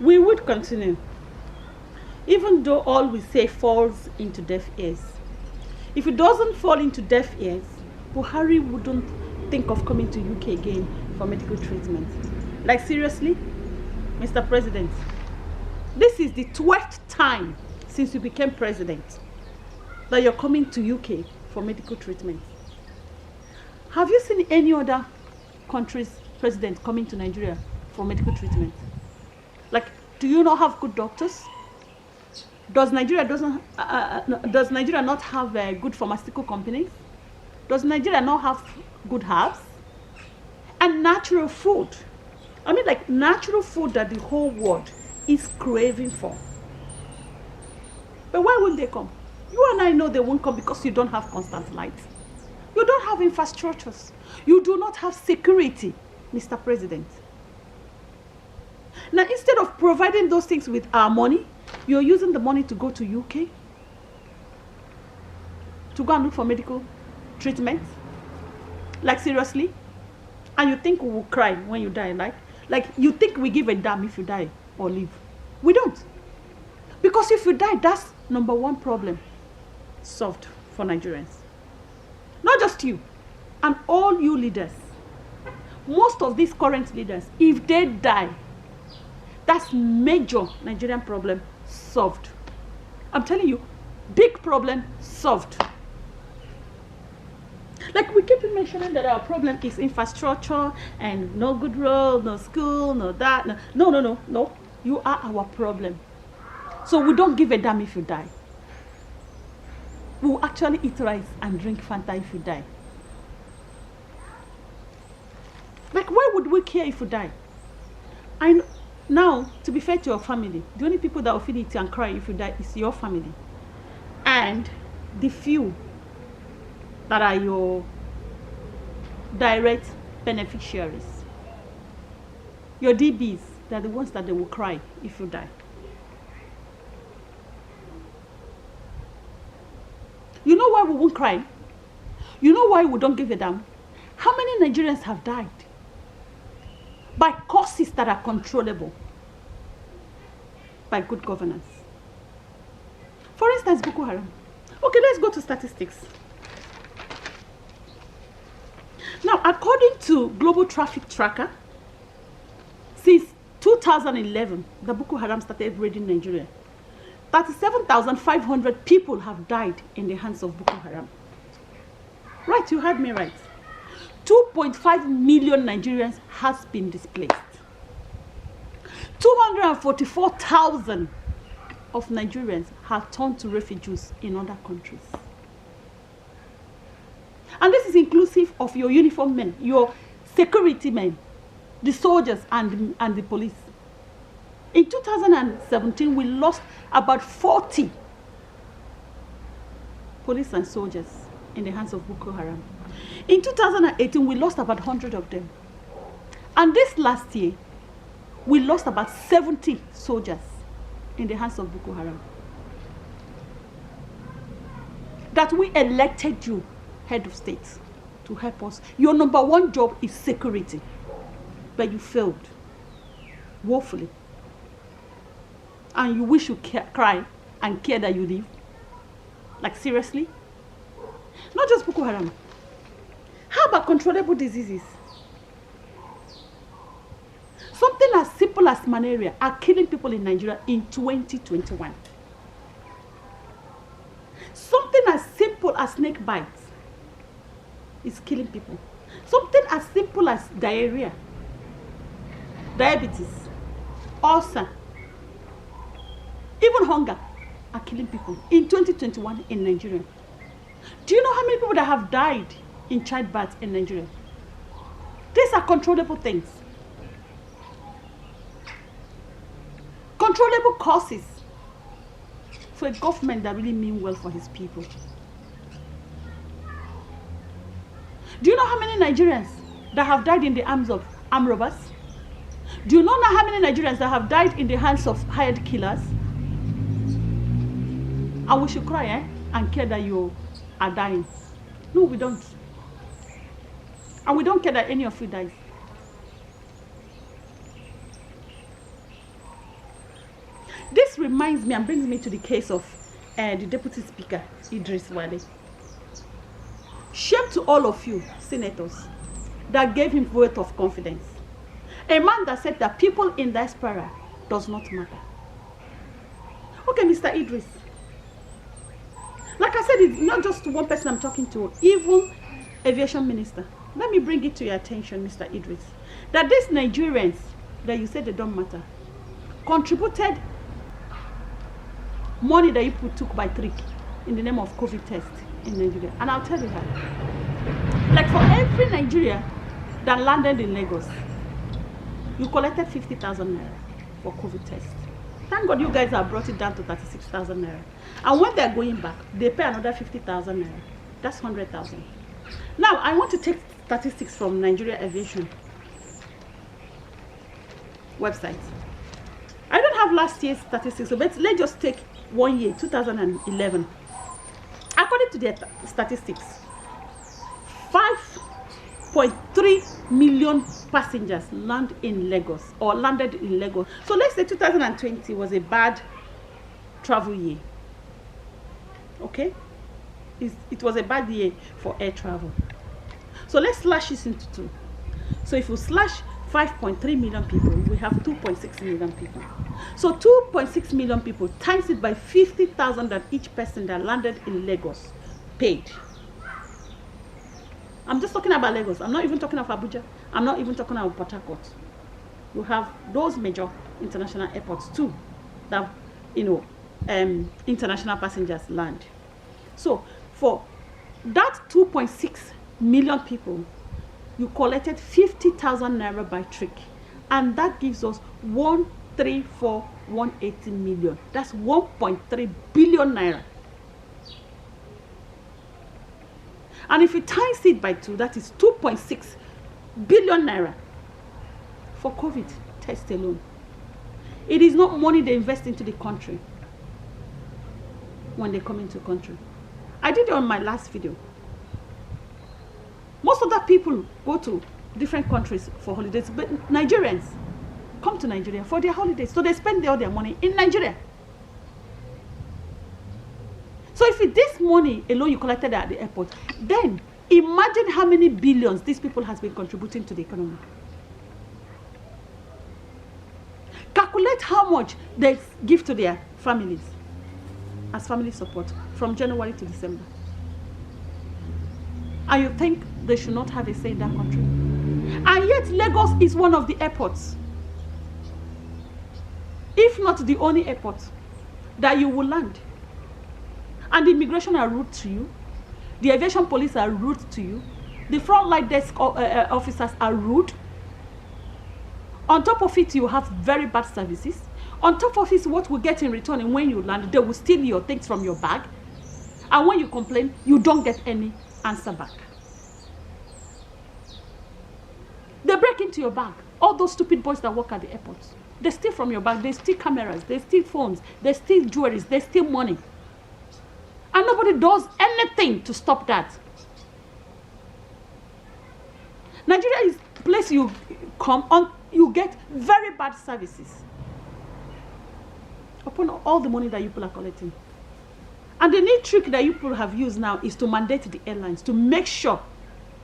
We would continue, even though all we say falls into deaf ears. If it doesn't fall into deaf ears, Buhari wouldn't think of coming to UK again for medical treatment. Like seriously, Mr. President, this is the 12th time since you became president that you're coming to UK for medical treatment. Have you seen any other country's president coming to Nigeria for medical treatment? Like, do you not have good doctors? Does Nigeria not have good pharmaceutical companies? Does Nigeria not have good herbs and natural food? I mean, like natural food that the whole world is craving for. But why won't they come? You and I know they won't come because you don't have constant light. You don't have infrastructures. You do not have security, Mr. President. Now, instead of providing those things with our money, you're using the money to go to UK to go and look for medical treatment. Like seriously? And you think we will cry when you die, like you think we give a damn if you die or live. We don't. Because if you die, that's number one problem solved for Nigerians. Not just you, and all you leaders. Most of these current leaders, if they die, that's major Nigerian problem solved. I'm telling you, big problem solved. Like we keep mentioning that our problem is infrastructure and no good road, no school, no that. No. You are our problem. So we don't give a damn if you die. We will actually eat rice and drink Fanta if you die. Like, why would we care if you die? Now, to be fair to your family, the only people that will feel it and cry if you die is your family. And the few that are your direct beneficiaries. Your DBs, they're the ones that they will cry if you die. You know why we won't cry? You know why we don't give a damn? How many Nigerians have died by causes that are controllable by good governance? For instance, Boko Haram. Okay, let's go to statistics. Now, according to Global Traffic Tracker, since 2011, the Boko Haram started raiding Nigeria. 37,500 people have died in the hands of Boko Haram. Right, you heard me right. 2.5 million Nigerians has been displaced. 244,000 of Nigerians have turned to refugees in other countries. And this is inclusive of your uniformed men, your security men, the soldiers and the police. In 2017, we lost about 40 police and soldiers in the hands of Boko Haram. In 2018, we lost about 100 of them. And this last year, we lost about 70 soldiers in the hands of Boko Haram. That we elected you head of state to help us. Your number one job is security. But you failed woefully. And you wish you cry and care that you live? Like seriously? Not just Boko Haram. How about controllable diseases? Something as simple as malaria are killing people in Nigeria in 2021. Something as simple as snake bites is killing people. Something as simple as diarrhea, diabetes, ulcer, even hunger are killing people in 2021 in Nigeria. Do you know how many people that have died in childbirth in Nigeria? These are controllable things. Controllable causes for a government that really mean well for his people. Do you know how many Nigerians that have died in the arms of armed robbers? Do you know how many Nigerians that have died in the hands of hired killers? And we should cry, and care that you are dying. No, we don't. And we don't care that any of you dies. This reminds me and brings me to the case of the Deputy Speaker, Idris Wale. Shame to all of you, senators, that gave him vote of confidence. A man that said that people in diaspora does not matter. Okay, Mr. Idris. Like I said, it's not just one person I'm talking to, even aviation minister. Let me bring it to your attention, Mr. Idris, that these Nigerians that you said they don't matter contributed money that you took by trick in the name of COVID test in Nigeria. And I'll tell you how. Like for every Nigeria that landed in Lagos, you collected 50,000 naira for COVID test. Thank God you guys have brought it down to 36,000 naira. And when they're going back, they pay another 50,000 naira. That's 100,000. Now, I want to take statistics from Nigeria Aviation website. I don't have last year's statistics, so let's just take 1 year, 2011. According to their statistics, 5.3 million passengers landed in Lagos. So let's say 2020 was a bad travel year. Okay? It was a bad year for air travel. So let's slash this into 2. So if you slash 5.3 million people, we have 2.6 million people. So 2.6 million people times it by 50,000 that each person that landed in Lagos paid. I'm just talking about Lagos. I'm not even talking of Abuja. I'm not even talking about Port Harcourt. You have those major international airports too that, international passengers land. So for that 2.6 million people, you collected 50,000 naira by trick, and that gives us 134,180 million. That's 1.3 billion naira. And if you times it by 2, that is 2.6 billion naira for COVID test alone. It is not money they invest into the country when they come into the country. I did it on my last video. Most other people go to different countries for holidays, but Nigerians come to Nigeria for their holidays, so they spend all their money in Nigeria. So if this money alone you collected at the airport, then imagine how many billions these people has been contributing to the economy. Calculate how much they give to their families as family support from January to December. And you think they should not have a say in that country? And yet Lagos is one of the airports, if not the only airport, that you will land. And the immigration are rude to you. The aviation police are rude to you. The frontline desk officers are rude. On top of it, you have very bad services. On top of it, what we get in return, and when you land, they will steal your things from your bag. And when you complain, you don't get any answer back. They break into your bag. All those stupid boys that work at the airport, they steal from your bag. They steal cameras. They steal phones. They steal jewelry. They steal money. And nobody does anything to stop that. Nigeria is a place you come on, you get very bad services upon all the money that you people are collecting. And the new trick that you people have used now is to mandate the airlines to make sure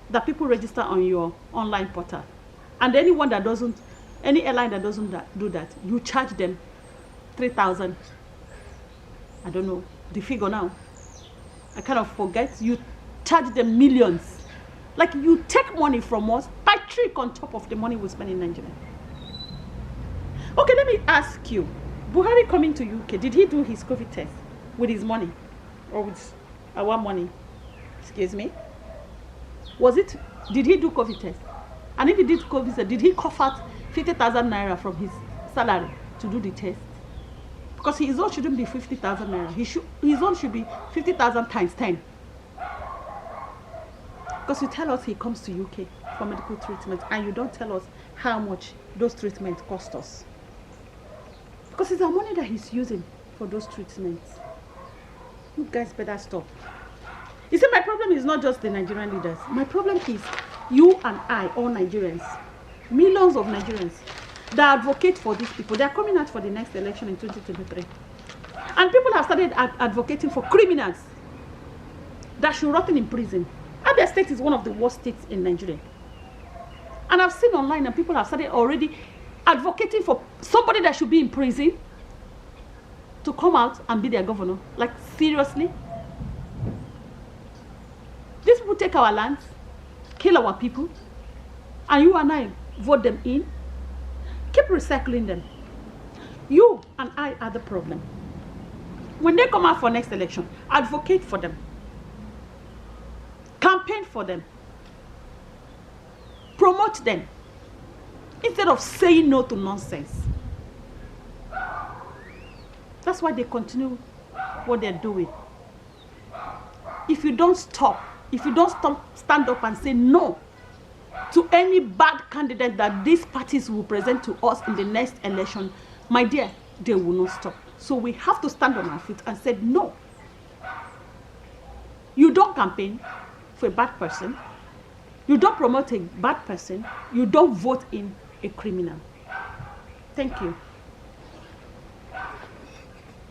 that people register on your online portal. And anyone that doesn't, any airline that doesn't do that, you charge them 3,000. I don't know the figure now. I kind of forget. You charge them millions. Like you take money from us by trick on top of the money we spend in Nigeria. Okay, let me ask you. Buhari coming to UK, did he do his COVID test with his money? Or with our money? Excuse me? Did he do COVID test? And if he did COVID test, did he cough out 50,000 naira from his salary to do the test? Because his own shouldn't be 50,000 naira. His own should be 50,000 times 10. Because you tell us he comes to UK for medical treatment and you don't tell us how much those treatments cost us. Because it's our money that he's using for those treatments. You guys better stop. You see, my problem is not just the Nigerian leaders. My problem is you and I, all Nigerians. Millions of Nigerians. that advocate for these people, they are coming out for the next election in 2023. And people have started advocating for criminals that should rot in prison. Abia State is one of the worst states in Nigeria. And I've seen online and people have started already advocating for somebody that should be in prison to come out and be their governor. Like, seriously? These people take our lands, kill our people, and you and I vote them in. Keep recycling them. You and I are the problem. When they come out for next election, advocate for them. Campaign for them. Promote them. Instead of saying no to nonsense. That's why they continue what they're doing. If you don't stop, stand up and say no to any bad candidate that these parties will present to us in the next election, my dear, they will not stop. So we have to stand on our feet and say no. You don't campaign for a bad person. You don't promote a bad person. You don't vote in a criminal. Thank you.